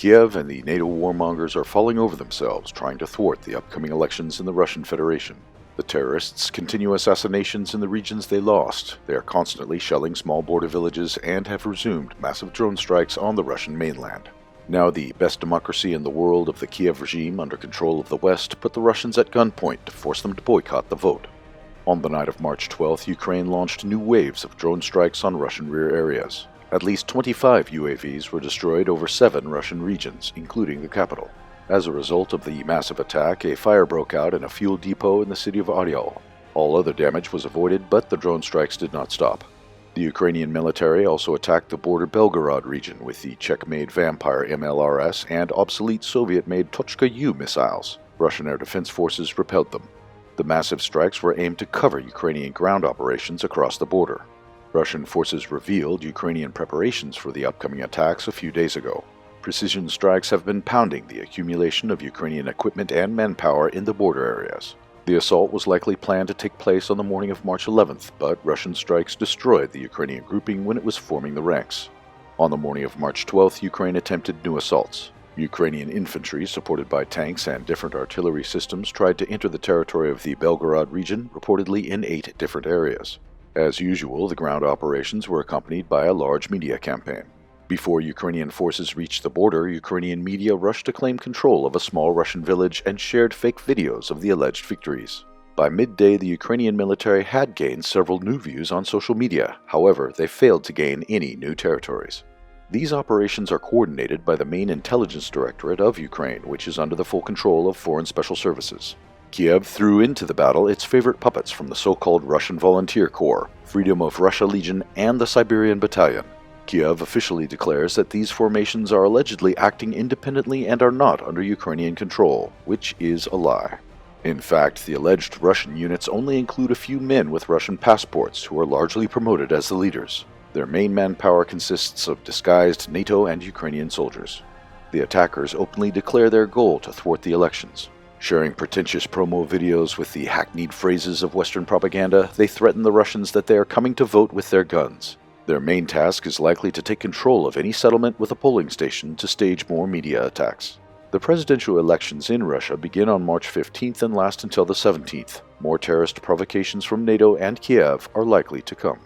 Kiev and the NATO warmongers are falling over themselves trying to thwart the upcoming elections in the Russian Federation. The terrorists continue assassinations in the regions they lost. They are constantly shelling small border villages and have resumed massive drone strikes on the Russian mainland. Now the best democracy in the world of the Kiev regime under control of the West put the Russians at gunpoint to force them to boycott the vote. On the night of March 12th, Ukraine launched new waves of drone strikes on Russian rear areas. At least 25 UAVs were destroyed over 7 Russian regions, including the capital. As a result of the massive attack, a fire broke out in a fuel depot in the city of Oryol. All other damage was avoided, but the drone strikes did not stop. The Ukrainian military also attacked the border Belgorod region with the Czech-made Vampire MLRS and obsolete Soviet-made Tochka-U missiles. Russian air defense forces repelled them. The massive strikes were aimed to cover Ukrainian ground operations across the border. Russian forces revealed Ukrainian preparations for the upcoming attacks a few days ago. Precision strikes have been pounding the accumulation of Ukrainian equipment and manpower in the border areas. The assault was likely planned to take place on the morning of March 11th, but Russian strikes destroyed the Ukrainian grouping when it was forming the ranks. On the morning of March 12th, Ukraine attempted new assaults. Ukrainian infantry, supported by tanks and different artillery systems, tried to enter the territory of the Belgorod region, reportedly in 8 different areas. As usual, the ground operations were accompanied by a large media campaign. Before Ukrainian forces reached the border, Ukrainian media rushed to claim control of a small Russian village and shared fake videos of the alleged victories. By midday, the Ukrainian military had gained several new views on social media. However, they failed to gain any new territories. These operations are coordinated by the main intelligence directorate of Ukraine, which is under the full control of foreign special services. Kiev threw into the battle its favorite puppets from the so-called Russian Volunteer Corps, Freedom of Russia Legion, and the Siberian Battalion. Kiev officially declares that these formations are allegedly acting independently and are not under Ukrainian control, which is a lie. In fact, the alleged Russian units only include a few men with Russian passports who are largely promoted as the leaders. Their main manpower consists of disguised NATO and Ukrainian soldiers. The attackers openly declare their goal to thwart the elections. Sharing pretentious promo videos with the hackneyed phrases of Western propaganda, they threaten the Russians that they are coming to vote with their guns. Their main task is likely to take control of any settlement with a polling station to stage more media attacks. The presidential elections in Russia begin on March 15th and last until the 17th. More terrorist provocations from NATO and Kiev are likely to come.